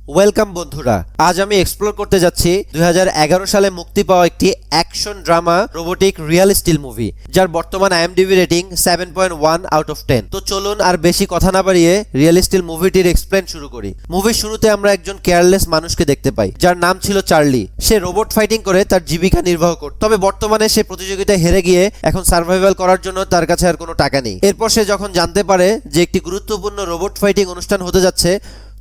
Welcome বন্ধুরা, আজ আমি এক্সপ্লোর করতে যাচ্ছি 2011 সালে মুক্তি পাওয়া একটি action drama robotic real steel movie, যার বর্তমান আইএমডিবি রেটিং 7.1 আউট অফ 10। তো চলুন আর বেশি কথা না বাড়িয়ে রিয়েল স্টিল মুভিটির এক্সপ্লেন শুরু করি। মুভির শুরুতে আমরা একজন কেয়ারলেস মানুষকে দেখতে পাই, যার নাম ছিল চার্লি। সে রোবট ফাইটিং করে তার জীবিকা নির্বাহ করত, তবে বর্তমানে সে প্রতিযোগিতায় হেরে গিয়ে এখন সার্ভাইভাল করার জন্য তার কাছে আর কোনো টাকা নেই। এরপর সে যখন জানতে পারে যে একটি গুরুত্বপূর্ণ রোবট ফাইটিং অনুষ্ঠান হতে যাচ্ছে,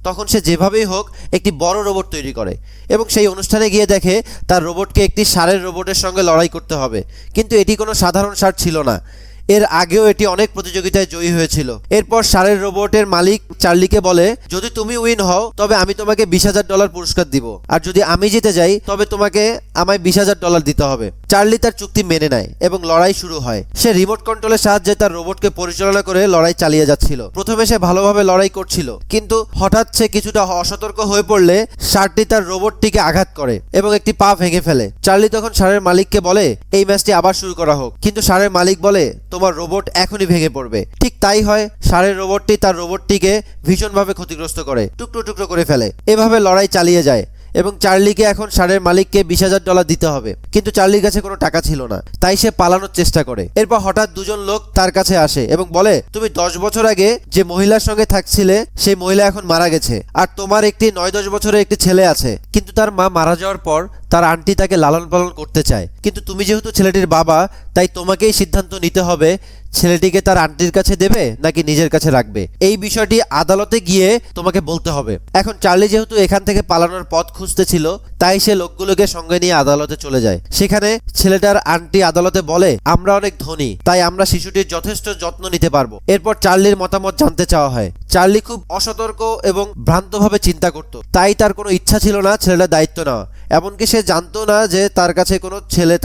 তখন সে যেভাবেই হোক একটি বড় রোবট তৈরি করে এবং সেই অনুষ্ঠানে গিয়ে দেখে তার রোবটকে একটি ষাঁড়ের রোবটের সঙ্গে লড়াই করতে হবে। কিন্তু এটি কোনো সাধারণ ষাঁড় ছিল না, এর আগেও এটি অনেক প্রতিযোগিতায় জয়ী হয়েছিল। এরপর ষাঁড়ের রোবটের মালিক চার্লিকে বলে, যদি তুমি উইন হও তবে আমি তোমাকে $20,000 পুরস্কার দিব, আর যদি আমি জিতে যাই তবে তোমাকে আমায় $20,000 দিতে হবে। চার্লি তার চুক্তি মেনে নেয় এবং লড়াই শুরু হয়। সে রিমোট কন্ট্রোলের সাহায্যে তার রোবটকে পরিচালনা করে লড়াই চালিয়ে যাচ্ছিল। প্রথমে সে ভালোভাবে লড়াই করছিল, কিন্তু হঠাৎ সে কিছুটা অসতর্ক হয়ে পড়লে ষাঁড়টি তার রোবটটিকে আঘাত করে এবং একটি পা ভেঙে ফেলে। চার্লি তখন ষাঁড়ের মালিককে বলে এই ম্যাচটি আবার শুরু করা হোক, কিন্তু ষাঁড়ের মালিক বলে তোমার রোবট এখনই ভেঙে পড়বে। ঠিক তাই হয়, ষাঁড়ের রোবটটি তার রোবটটিকে ভীষণভাবে ক্ষতিগ্রস্ত করে, টুকরো টুকরো করে ফেলে। এভাবে লড়াই চালিয়ে যায় এবং চার্লিকে এখন ষাঁড়ের মালিককে $20,000 দিতে হবে, কিন্তু চার্লির কাছে কোনো টাকা ছিল না, তাই সে পালানোর চেষ্টা করে। এরপর হঠাৎ দুজন লোক তার কাছে আসে এবং বলে, তুমি 10 বছর আগে যে মহিলার সঙ্গে থাকছিলে সেই মহিলা এখন মারা গেছে, আর তোমার একটি 9-10 বছরের একটি ছেলে আছে, কিন্তু তার মা মারা যাওয়ার পর তার আন্টি তাকে লালন পালন করতে চায়। কিন্তু তুমি যেহেতু ছেলেটির বাবা, তাই তোমাকেই সিদ্ধান্ত নিতে হবে ছেলেটিকে তার আন্টির কাছে দেবে নাকি নিজের কাছে রাখবে। এই বিষয়টি আদালতে গিয়ে তোমাকে বলতে হবে। এখন চার্লি যেহেতু এখান থেকে পালানোর পথ খুঁজতেছিল, তাই সে লোকগুলোকে সঙ্গে নিয়ে আদালতে চলে যায়। সেখানে ছেলেটার আন্টি আদালতে বলে, আমরা অনেক ধনী, তাই আমরা শিশুটির যথেষ্ট যত্ন নিতে পারবো। এরপর চার্লির মতামত জানতে চাওয়া হয়। চার্লি খুব অসতর্ক এবং ভ্রান্তভাবে চিন্তা করত, তাই তার কোনো ইচ্ছা ছিল না ছেলেটার দায়িত্ব নেওয়া। এমনকি সে জানতো না যে তার কাছে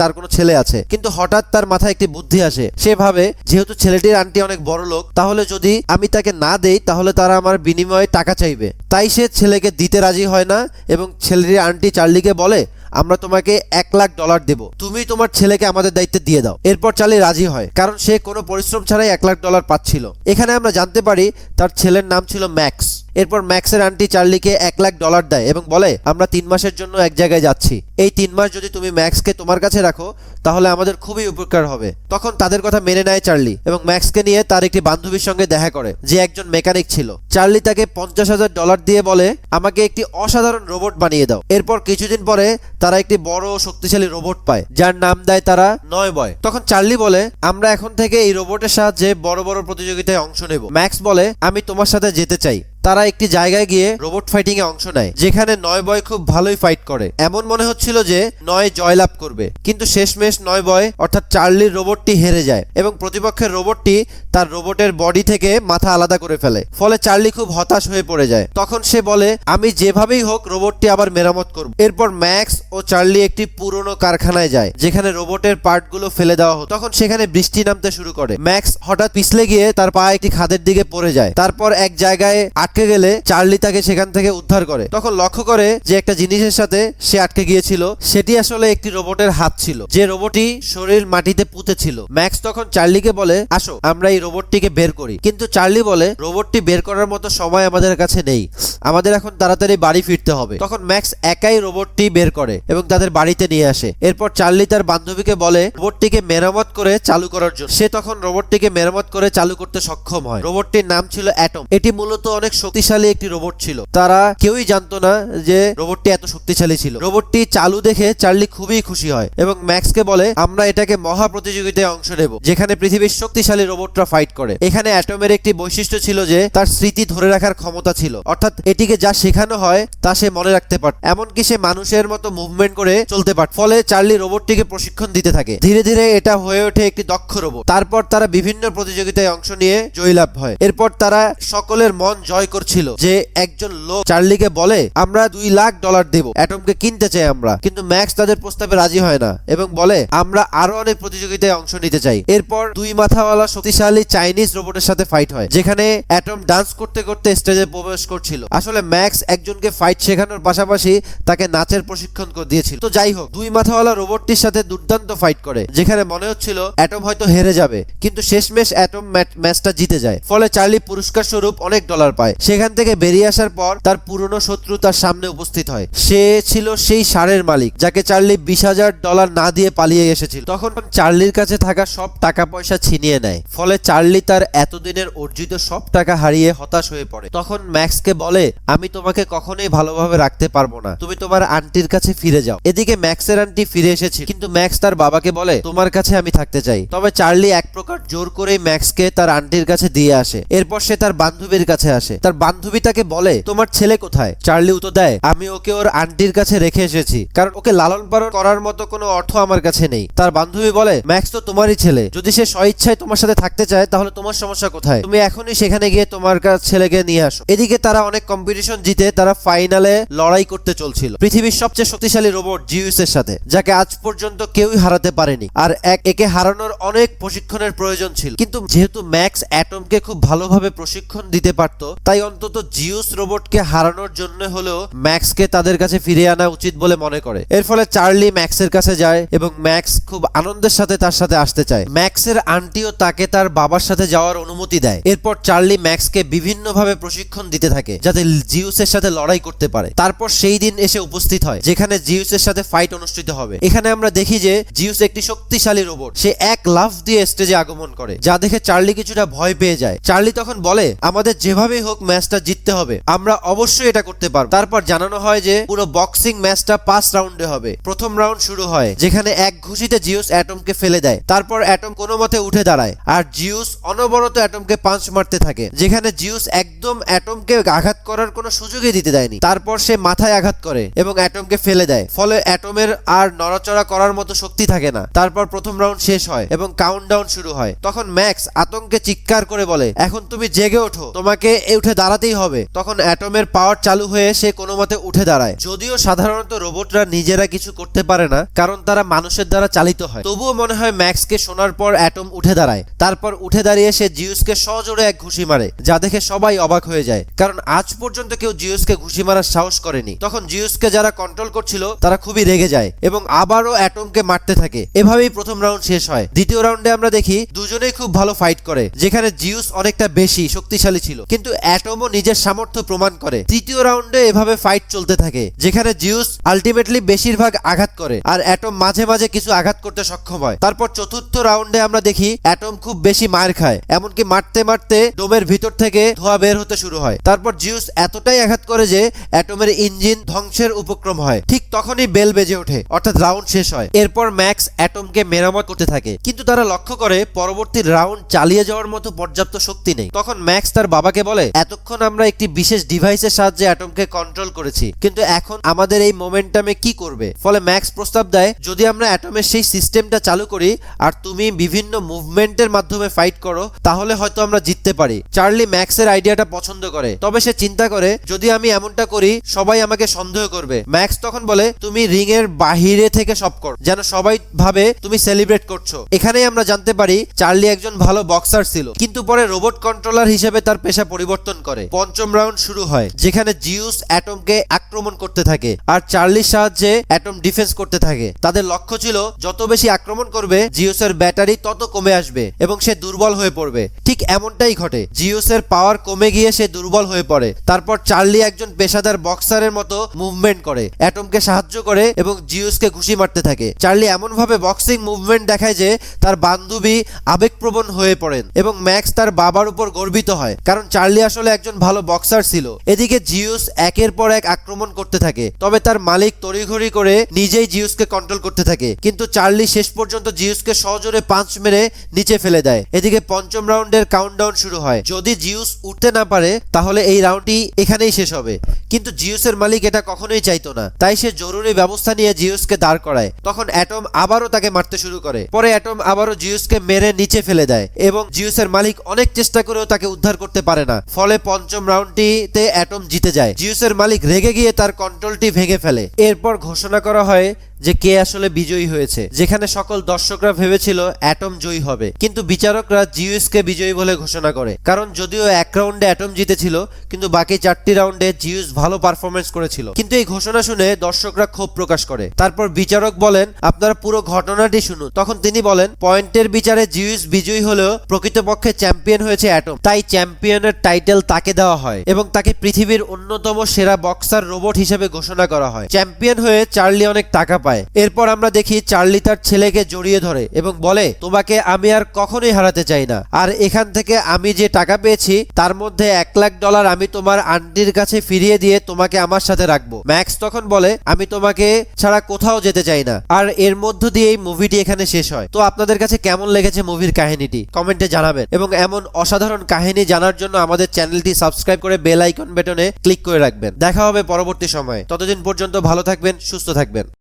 তার কোনো ছেলে আছে। কিন্তু হঠাৎ তার মাথায় একটি বুদ্ধি আসে। সে ভাবে, যেহেতু ছেলেটির আন্টি অনেক বড় লোক, তাহলে যদি আমি তাকে না দেই তাহলে তারা আমার বিনিময়ে টাকা চাইবে। তাই সে ছেলেকে দিতে রাজি হয় না এবং ছেলেটির আন্টি চার্লিকে বলে, আমরা তোমাকে $1,00,000 দেব, তুমি তোমার ছেলেকে আমাদের দায়িত্বে দিয়ে দাও। এরপর চার্লি রাজি হয়, কারণ সে কোনো পরিশ্রম ছাড়াই $1,00,000 পাচ্ছিল। এখানে আমরা জানতে পারি তার ছেলের নাম ছিল ম্যাক্স। এরপর ম্যাক্সের আন্টি চার্লিকে $1,00,000 দেয় এবং বলে, আমরা 3 মাসের জন্য এক জায়গায় যাচ্ছি, এই 3 মাস যদি তুমি ম্যাক্সকে তোমার কাছে রাখো তাহলে আমাদের খুবই উপকার হবে। তখন তাদের কথা মেনে নেয় চার্লি এবং ম্যাক্সকে নিয়ে তার একটি বান্ধবীর সঙ্গে দেখা করে, যে একজন মেকানিক ছিল। চার্লি তাকে $50,000 দিয়ে বলে, আমাকে একটি অসাধারণ রোবট বানিয়ে দাও। এরপর কিছুদিন পরে তারা একটি বড় শক্তিশালী রোবট পায়, যার নাম দেয় তারা নয়বয়। তখন চার্লি বলে, আমরা এখন থেকে এই রোবটের সাহায্যে বড় বড় প্রতিযোগিতায় অংশ নেব। ম্যাক্স বলে, আমি তোমার সাথে যেতে চাই। তারা একটি জায়গায় গিয়ে রোবট ফাইটিং এ অংশ নেয়, যেখানে নয়বয় খুব ভালোই ফাইট করে। এমন মনে হচ্ছিল যে নয় জয়লাভ করবে, কিন্তু শেষমেশ নয়বয় অর্থাৎ চার্লির রোবটটি হেরে যায় এবং প্রতিপক্ষের রোবটটি তার রোবটের বডি থেকে মাথা আলাদা করে ফেলে। ফলে চার্লি খুব হতাশ হয়ে পড়ে যায়। তখন সে বলে, আমি যেভাবেই হোক রোবটটি আবার মেরামত করব। এরপর ম্যাক্স ও চার্লি একটি পুরনো কারখানায় যায়, যেখানে রোবটের পার্টগুলো ফেলে দেওয়া হতো। তখন সেখানে বৃষ্টি নামতে শুরু করে। ম্যাক্স হঠাৎ পিছলে গিয়ে তার পা একটি খাদের দিকে পড়ে যায়। তারপর এক জায়গায় আটকে গেলে চার্লি তাকে সেখান থেকে উদ্ধার করে। তখন লক্ষ্য করে যে একটা জিনিসের সাথে সে আটকে গিয়েছিল, সেটি আসলে একটি রোবটের হাত ছিল, যে রোবটটি শরীর মাটিতে পুঁতে ছিল। ম্যাক্স তখন চার্লিকে বলে, আসো আমরা এই রোবটটিকে বের করি। কিন্তু চার্লি বলে, রোবটটি বের করার মতো সময় আমাদের কাছে নেই, আমাদের এখন তাড়াতাড়ি বাড়ি ফিরতে হবে। তখন ম্যাক্স একাই রোবটটি বের করে এবং তাদের বাড়িতে নিয়ে আসে। এরপর চার্লি তার বান্ধবীকে বলে রোবটটিকে মেরামত করে চালু করার জন্য। সে তখন রোবটটিকে মেরামত করে চালু করতে সক্ষম হয়। রোবটটির নাম ছিল অ্যাটম। এটি মূলত অনেক শক্তিশালী একটি রোবট ছিল। তারা কেউই জানতো না যে রোবটটি এত শক্তিশালী ছিল। রোবটটি চালু দেখে চার্লি খুবই খুশি হয় এবং ম্যাক্সকে বলে, আমরা এটাকে মহা প্রতিযোগিতায় অংশ নেব, যেখানে পৃথিবীর শক্তিশালী রোবটরা ফাইট করে। এখানে অ্যাটমের একটি বৈশিষ্ট্য ছিল যে তার স্মৃতি ধরে রাখার ক্ষমতা ছিল, অর্থাৎ এটিকে যা শেখানো হয় তা সে মনে রাখতে পারত। এমনকি সে মানুষের মতো মুভমেন্ট করে চলতে পারত। ফলে চার্লি রোবটটিকে প্রশিক্ষণ দিতে থাকে। ধীরে ধীরে এটা হয়ে ওঠে একটি দক্ষ রোবট। তারপর তারা বিভিন্ন প্রতিযোগিতায় অংশ নিয়ে জয়লাভ হয়। এরপর তারা সকলের মন জয় করছিল যে একজন লোক চার্লিকে বলে, আমরা $2,00,000 দেব, অ্যাটমকে কিনতে চাই আমরা। কিন্তু ম্যাক্স তাদের প্রস্তাবে রাজি হয় না এবং বলে, আমরা আরো অনেক প্রতিযোগিতায় অংশ নিতে চাই। এরপর 2 মাথাওয়ালা শক্তিশালী চাইনিজ রোবটের সাথে ফাইট হয়, যেখানে অ্যাটম ডান্স করতে করতে স্টেজে প্রবেশ করছিল। আসলে ম্যাক্স একজনকে ফাইট শেখানোর পাশাপাশি তাকে নাচের প্রশিক্ষণ দিয়েছিল। তো যাই হোক, 2 মাথাওয়ালা রোবটটির সাথে দুর্দান্ত ফাইট করে, যেখানে মনে হচ্ছিল অ্যাটম হয়তো হেরে যাবে, কিন্তু শেষমেশ অ্যাটম ম্যাচটা জিতে যায়। ফলে চার্লি পুরস্কার স্বরূপ অনেক ডলার পায় সেখান থেকে বেরিয়ে আসার পর তার পুরনো শত্রু তার সামনে উপস্থিত হয়। সে ছিল সেই ষাঁড়ের মালিক যাকে চার্লি $20,000 না দিয়ে পালিয়ে এসেছিল। তখন চার্লির কাছে থাকা সব টাকা পয়সা ছিনিয়ে নেয়। ফলে চার্লি তার এতদিনের অর্জিত সব টাকা হারিয়ে হতাশ হয়ে পড়ে। তখন ম্যাক্সকে বলে, আমি তোমাকে কখনোই ভালোভাবে রাখতে পারবো না, তুমি তোমার আন্টির কাছে ফিরে যাও। এদিকে ম্যাক্সের আন্টি ফিরে এসেছিল, কিন্তু ম্যাক্স তার বাবাকে বলে, তোমার কাছে আমি থাকতে চাই। তবে চার্লি এক প্রকার জোর করেই ম্যাক্সকে তার আন্টির কাছে দিয়ে আসে। এরপর সে তার বান্ধবীর কাছে আসে। তার বান্ধবী তাকে বলে, তোমার ছেলে কোথায়? চার্লি উত্তর দেয়, আমি ওকে ওর আন্টির কাছে রেখে এসেছি, কারণ ওকে লালন পালন করার মতো কোনো অর্থ আমার কাছে নেই। তার বান্ধবী বলে, ম্যাক্স তো তোমারই ছেলে, যদি সে স্বইচ্ছায় তোমার সাথে থাকতে চায় তাহলে তোমার সমস্যা কোথায়? তুমি এখনই সেখানে গিয়ে তোমার ছেলেকে নিয়ে আসো। এদিকে তারা অনেক কম্পিটিশন জিতে তারা ফাইনালে লড়াই করতে চলছিল পৃথিবীর সবচেয়ে শক্তিশালী রোবট জিউস এর সাথে, যাকে আজ পর্যন্ত কেউই হারাতে পারেনি। আর একে হারানোর অনেক প্রশিক্ষণের প্রয়োজন ছিল, কিন্তু যেহেতু ম্যাক্স অ্যাটমকে খুব ভালোভাবে প্রশিক্ষণ দিতে পারত, তাই অন্তত জিউস রোবটকে হারানোর জন্য হলেও ম্যাক্সকে তাদের কাছে ফিরিয়ে আনা উচিত বলে মনে করে। এর ফলে চার্লি ম্যাক্সের কাছে যায় এবং ম্যাক্স খুব আনন্দের সাথে তার সাথে আসতে চায়। ম্যাক্সের আন্টিও তাকে তার বাবার সাথে যাওয়ার অনুমতি দেয়। এরপর চার্লি ম্যাক্সকে বিভিন্নভাবে প্রশিক্ষণ দিতে থাকে যাতে জিউসের সাথে লড়াই করতে পারে। তারপর সেই দিন এসে উপস্থিত হয় যেখানে জিউসের সাথে ফাইট অনুষ্ঠিত হবে। এখানে আমরা দেখি যে জিউস একটি শক্তিশালী রোবট। সে এক লাফ দিয়ে স্টেজে আগমন করে, যা দেখে চার্লি কিছুটা ভয় পেয়ে যায়। চার্লি তখন বলে, আমাদের যেভাবেই হোক ম্যাচটা জিততে হবে, আমরা অবশ্যই এটা করতে পারবো। তারপর জানানো হয় যে পুরো বক্সিং ম্যাচটা 5 রাউন্ডে হবে। প্রথম রাউন্ড শুরু হয় যেখানে এক ঘুষিতে জিউস অ্যাটমকে ফেলে দেয়। তারপর অ্যাটম কোনো মতে উঠে দাঁড়ায় আর জিউস অনবরত অ্যাটমকে পাঞ্চ মারতে থাকে, যেখানে জিউস একদম অ্যাটমকে আঘাত করার কোনো সুযোগই দিতে দেয়নি। তারপর সে মাথায় আঘাত করে এবং অ্যাটমকে ফেলে দেয়, ফলে অ্যাটমের আর নড়াচড়া করার মতো শক্তি থাকে না। তারপর প্রথম রাউন্ড শেষ হয় এবং কাউন্টডাউন শুরু হয়। তখন ম্যাক্স আতঙ্কে চিৎকার করে বলে, এখন তুমি জেগে ওঠো, তোমাকে উঠে দাঁড়াতেই হবে। তখন অ্যাটমের পাওয়ার চালু হয়ে সে কোনো মতে উঠে দাঁড়ায়। যদিও সাধারণত রোবটরা নিজেরা কিছু করতে পারে না, কারণ তারা মানুষের দ্বারা চালিত হয়, তবুও মনে হয় ম্যাক্সকে শোনার পর অ্যাটম উঠে দাঁড়ায়। তারপর উঠে দাঁড়িয়ে সে জিউসকে সজোরে এক ঘুষি মারে, যা দেখে সবাই অবাক হয়ে যায়, কারণ আজ পর্যন্ত কেউ জিউসকে ঘুষি মারার সাহস করেনি। তখন জিউসকে যারা কন্ট্রোল করছিল তারা খুবই রেগে যায় এবং আবারও অ্যাটমকে মারতে থাকে। এভাবেই প্রথম রাউন্ড শেষ হয়। দ্বিতীয় রাউন্ডে আমরা দেখি দুজনেই খুব ভালো ফাইট করে, যেখানে জিউস অনেকটা বেশি শক্তিশালী ছিল, কিন্তু অ্যাটমও নিজের সামর্থ্য প্রমাণ করে। তৃতীয় রাউন্ডে এভাবে ফাইট চলতে থাকে, যেখানে জিউস আলটিমেটলি বেশিরভাগ আঘাত করে আর অ্যাটম মাঝে মাঝে কিছু আঘাত করতে সক্ষম হয়। তারপর চতুর্থ রাউন্ডে আমরা দেখি অ্যাটম খুব বেশি মার খায়, এমনকি মারতে মারতে ডোমের ভিতর থেকে ধোঁয়া বের হতে শুরু হয়। তারপর জিউস এতটাই আঘাত করে যে অ্যাটমের ইঞ্জিন ধ্বংসের উপক্রম হয়। ঠিক তখনই বেল বেজে ওঠে, অর্থাৎ রাউন্ড শেষ হয়। এরপর ম্যাক্স অ্যাটমকে মেরামত করতে থাকে, কিন্তু তারা লক্ষ্য করে পরবর্তী রাউন্ড চালিয়ে যাওয়ার মতো পর্যাপ্ত শক্তি নেই। তখন ম্যাক্স তার বাবাকে বলে, এতক্ষণ আমরা একটি বিশেষ ডিভাইসের সাহায্যে অ্যাটমকে কন্ট্রোল করেছি, কিন্তু এখন আমাদের এই মোমেন্টামে কি করবে? ফলে ম্যাক্স প্রস্তাব দেয়, যদি আমরা অ্যাটমের সেই সিস্টেমটা চালু করি আর তুমি বিভিন্ন মুভমেন্টের মাধ্যমে ফাইট করো, তাহলে হয়তো আমরা জিততে পারি। চার্লি ম্যাক্সের আইডিয়াটা পছন্দ করে, তবে সে চিন্তা করে, যদি আমি এমনটা করি সবাই আমাকে সন্দেহ করবে। ম্যাক্স তখন বলে, তুমি রিং এর বাহিরে থেকে সব করো, যেন সবাই ভাবে তুমি সেলিব্রেট করছো। এখানেই আমরা জানতে পারি চার্লি একজন ভালো বক্সার ছিল, কিন্তু পরে রোবট কন্ট্রোলার হিসেবে তার পেশা পরিবর্তন করে। পঞ্চম রাউন্ড শুরু হয়, যেখানে জিউস অ্যাটমকে আক্রমণ করতে থাকে আর চার্লির সাহায্যে অ্যাটম ডিফেন্স করতে থাকে। তাদের লক্ষ্য ছিল যত বেশি আক্রমণ করবে জিউসের ব্যাটারি তত কমে আসবে এবং সে দুর্বল হয়ে পড়বে। ঠিক এমনটাই ঘটে, জিউসের পাওয়ার কমে গিয়ে সে দুর্বল হয়ে পড়ে। তারপর চার্লি একজন পেশাদার বক্সারের মতো মুভমেন্ট করে, অ্যাটমকে সাহায্য করে এবং জিউসকে ঘুষি মারতে থাকে। চার্লি এমন ভাবে বক্সিং মুভমেন্ট দেখায় যে তার বান্ধবী আবেগপ্রবণ হয়ে পড়েন এবং ম্যাক্স তার বাবার উপর গর্বিত হয়, কারণ চার্লি আসলে একজন ভালো বক্সার ছিল। এদিকে জিউস একের পর এক আক্রমণ করতে থাকে, তবে তার মালিক তড়িঘড়ি করে নিজেই জিউসকে কন্ট্রোল করতে থাকে, কিন্তু চার্লি শেষ পর্যন্ত জিউসকে সজোরে পাঁচ মেরে নিচে ফেলে দেয়। এদিকে পঞ্চম রাউন্ডের কাউন্টডাউন শুরু হয়। যদি জিউস উঠতে না পারে তাহলে এই রাউন্ডটি এখানেই শেষ হবে, কিন্তু জিউসের মালিক এটা কখনোই চাইতো না, তাই সে জরুরি ব্যবস্থা নিয়ে জিউসকে দাঁড় করায়। তখন অ্যাটম আবারও তাকে মারতে শুরু করে, পরে অ্যাটম আবারও জিউসকে মেরে নিচে ফেলে দেয় এবং জিউসের মালিক অনেক চেষ্টা করেও তাকে উদ্ধার করতে পারে না। ফলে পঞ্চম রাউন্ডটিতে অ্যাটম জিতে যায়। জিউসের মালিক রেগে গিয়ে তার কন্ট্রোলটি ভেঙে ফেলে। এরপর ঘোষণা করা হয় যে কে আসলে বিজয়ী হয়েছে, যেখানে সকল দর্শকরা ভেবেছিল অ্যাটম জয়ী হবে, কিন্তু বিচারকরা জিউসকে বিজয়ী বলে ঘোষণা করে। কারণ যদিও এক রাউন্ডে অ্যাটম জিতেছিল, কিন্তু বাকি 4টি রাউন্ডে জিউস ভালো পারফরমেন্স করেছিল। কিন্তু এই ঘোষণা শুনে দর্শকরা ক্ষোভ প্রকাশ করে। তারপর বিচারক বলেন, আপনারা পুরো ঘটনাটি শুনুন। তখন তিনি বলেন, পয়েন্টের বিচারে জিউস বিজয়ী হলেও প্রকৃতপক্ষে চ্যাম্পিয়ন হয়েছে অ্যাটম, তাই চ্যাম্পিয়নের টাইটেল তাকে দেওয়া হয় এবং তাকে পৃথিবীর অন্যতম সেরা বক্সার রোবট হিসেবে ঘোষণা করা হয়। চ্যাম্পিয়ন হয়ে চার্লি অনেক টাকা পায়। এরপর আমরা দেখি চার্লি তার ছেলেকে জড়িয়ে ধরে এবং বলে, তোমাকে আমি আর কখনোই হারাতে চাই না, আর এখান থেকে আমি যে টাকা পেয়েছি তার মধ্যে $1,00,000 আমি তোমার আন্টির কাছে ফিরিয়ে দিয়ে তোমাকে আমার সাথে রাখবো। ম্যাক্স তখন বলে, আমি তোমাকে ছাড়া কোথাও যেতে চাই না। আর এর মধ্য দিয়ে এই মুভিটি এখানে শেষ হয়। তো আপনাদের কাছে কেমন লেগেছে মুভির কাহিনীটি কমেন্টে জানাবেন, এবং এমন অসাধারণ কাহিনী জানার জন্য আমাদের চ্যানেলটি সাবস্ক্রাইব করে বেল আইকন বাটনে ক্লিক করে রাখবেন। দেখা হবে পরবর্তী সময়ে। ততদিন পর্যন্ত ভালো থাকবেন, সুস্থ থাকবেন।